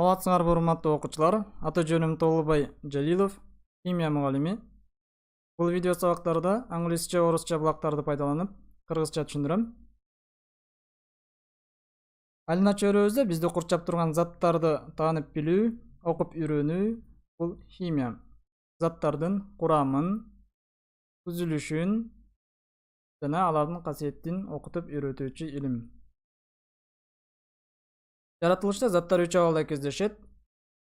Саламатсыңарбы урматтуу окуучулар. Аты жөнүм Толубай Жалилов, химия мугалими. Бул видео сабактарда англисче, орусча булактарды пайдаланып, кыргызча түшүндүрөм. Алина чөйрөбүздө бизди курчап турган заттарды таанып билүү, окуп үйрөнүү бул химия. Заттардын курамын, түзүлүшүн жана алардын касиетин окутуп үйрөтүүчү илим. Жаратылышта заттар үч абалда кездешет.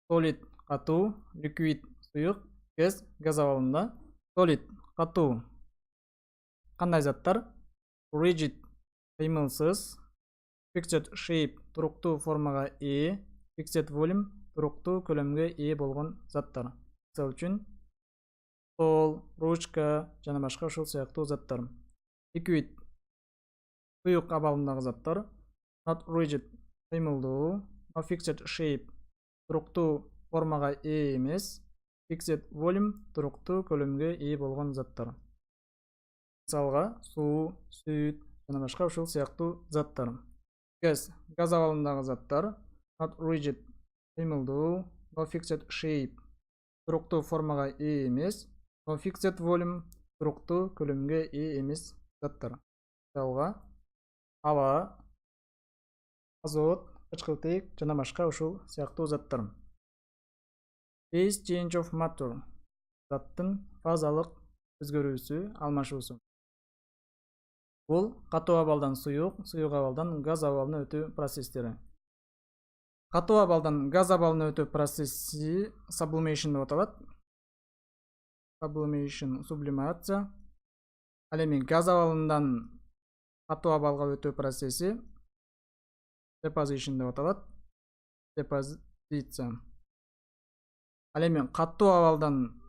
Solid – катуу, liquid – суюк, gas – газ абалында. Solid – катуу. Кандай заттар? Rigid – кыймылсыз. Fixed shape – туруктуу формага ээ. Fixed volume – туруктуу көлөмгө ээ болгон заттар. Мисалы үчүн стол, ручка жана башка ушул сыяктуу заттар. Liquid – суюк абалындагы заттар. Not rigid – кыймылдуу. No fixed shape – туруктуу формага ээ эмес. Fixed volume – туруктуу көлөмгө ээ болгон заттар. Мисалга суу, сүт жана башка ушул сыяктуу заттар. Газ – газ абалындагы заттар. Not rigid – кыймылдуу. No fixed shape – туруктуу формага ээ эмес. No fixed volume – туруктуу көлөмгө ээ эмес заттар. Мисалга аба, азот, кычкылтек жана башка ушул сыяктуу заттар. Phase change of matter – заттын фазалык өзгөрүүсү, алмашуусу. Бул катуу абалдан суюк, суюк абалдан газ абалына өтүү процесстери. Катуу абалдан газ абалына өтүү процесси sublimation деп аталат. Sublimation – сублимация. Ал эми газ абалынан катуу абалга өтүү процесси deposition деп аталат. Депозиция. Ал эми катуу абалдан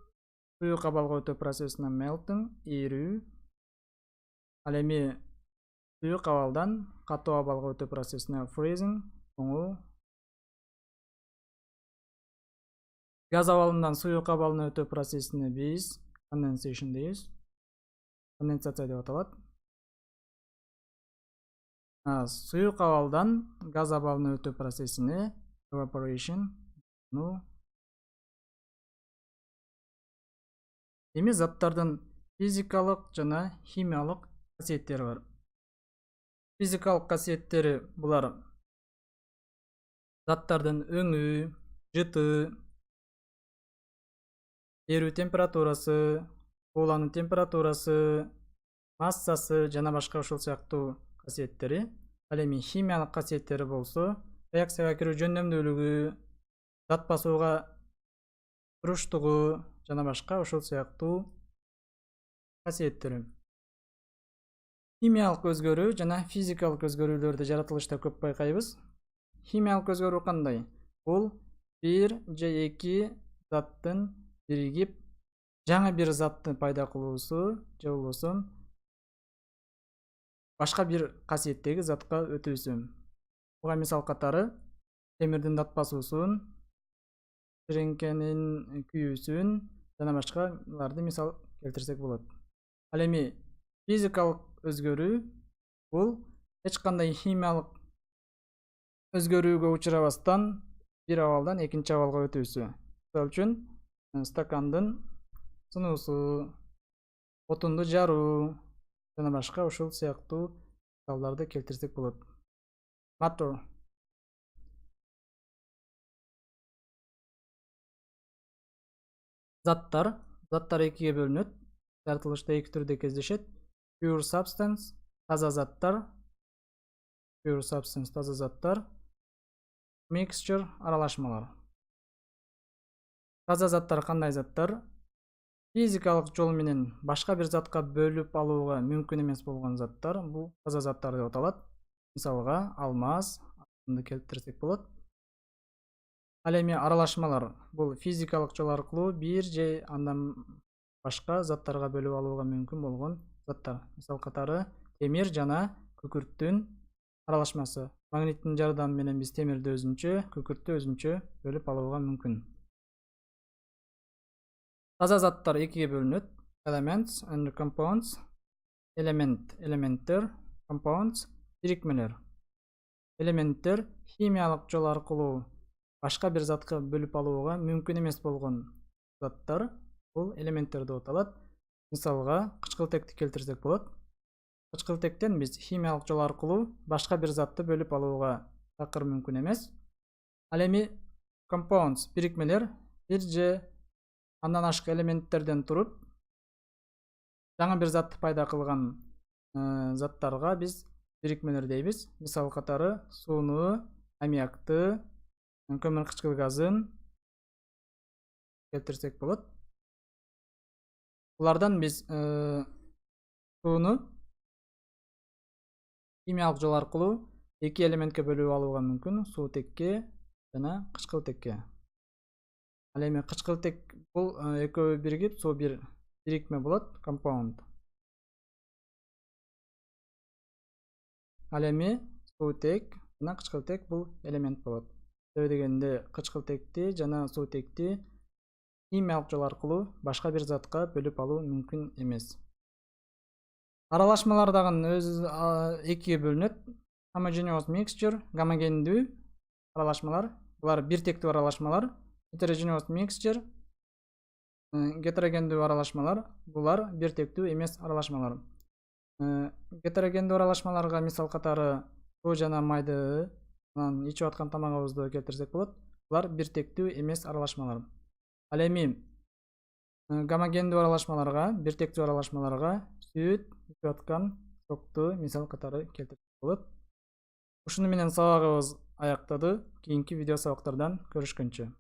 суюк абалга өтүү процессине melting – эрүү. Ал эми суюк абалдан катуу абалга өтүү процессине freezing – тоңуу. Газ абалынан суюк абалына өтүү процессине биз condensation дейбиз. Конденсация деп аталат. Суюк абалдан газ абалына өтүү процессине evaporation – ну. Эми заттардын физикалык жана химиялык касиеттери бар. Физикалык касиеттери булар заттардын өңү, жыты, эрүү температурасы, уулануу температурасы, массасы жана башка ушул сыяктуу касиеттери. Ал эми химиялык касиеттери болсо реакцияга кирүү жөндөмдүүлүгү, зат басууга туруштугу жана башка ушул сыяктуу касиеттери. Химиялык өзгөрүү жана физикалык өзгөрүүлөрдү жаратылышта көп байкайбыз. Химиялык өзгөрүү кандай? Бул бир же эки заттын биригип жаңы бир затты пайда кылуусу же болбосо башка бир касиеттеги затка өтүүсү. Буга мисал катары темирдин дат басуусун, ширеңкенин күйүүсүн жана башкаларды мисал келтирсек болот. Ал эми физикалык өзгөрүү бул эч кандай химиялык өзгөрүүгө учурабастан бир абалдан экинчи абалга өтүүсү. Мисалы үчүн стакандын сынуусу, отунду жаруу жана башка ушул сыяктуу мисалдарды келтирсек болот. Matter заттар экиге бөлүнөт. Жаратылышта эки түрдө кездешет. Pure substance – таза заттар. Pure substance – таза заттар. Mixture – аралашмалар. Таза заттар кандай заттар? Физикалык жол менен башка бир затка бөлүп алууга мүмкүн эмес болгон заттар бул таза заттар деп аталат. Мисалга алмаз, алтынды келтирсек болот. Ал эми аралашмалар бул физикалык жол аркылуу бир же андан башка заттарга бөлүп алууга мүмкүн болгон заттар. Мисал катары темир жана күкүрттүн аралашмасы. Магниттин жардамы менен биз темирди өзүнчө, күкүрттү өзүнчө бөлүп алууга мүмкүн. Таза заттар экиге бөлүнөт. Elements and compounds. Элементтер, compounds, бирикмелер. Элементтер химиялык жол аркылуу башка бир затка бөлүп алууга мүмкүн эмес болгон заттар бул элементтер деп аталат. Мисалга кычкылтекти келтирсек болот. Кычкылтектен биз химиялык жол аркылуу башка бир затты бөлүп алууга такыр мүмкүн эмес. Ал эми compounds бирикмелер бир же андан ашык элементтерден туруп жаңы бир затты пайда кылган заттарга биз бирикмелер дейбиз. Мисал катары сууну, аммиакты, көмүр кычкыл газын келтирсек болот. Булардан биз сууну химиялык жол аркылуу эки элементке бөлүп алууга мүмкүн. Суутекке жана кычкылтекке. Ал эми кычкылтек бул экөө биригип суу бир бирикме болот, compound. Ал эми суутек жана кычкылтек бул элемент болот. Себеби дегенде кычкылтекти жана суутекти химиялык жол аркылуу башка бир затка бөлүп алуу мүмкүн эмес. Аралашмалар дагы өзү экиге бөлүнөт. Homogeneous mixture, гомогендүү аралашмалар. Булар бир тектүү аралашмалар. Heterogeneous mixture, гетерогендүү аралашмалар. Булар бир тектүү эмес аралашмалар. Гетерогендүү аралашмаларга мисал катары суу жана майды, анан ичип аткан тамагыбызды келтирсек болот. Булар бир тектүү эмес аралашмалар. Ал эми гомогендүү аралашмаларга, бир тектүү аралашмаларга сүт, ичип аткан сокту мисал катары келтирсек болот. Ушуну менен сабагыбыз аяктады. Кийинки видео сабактардан көрүшкөнчө.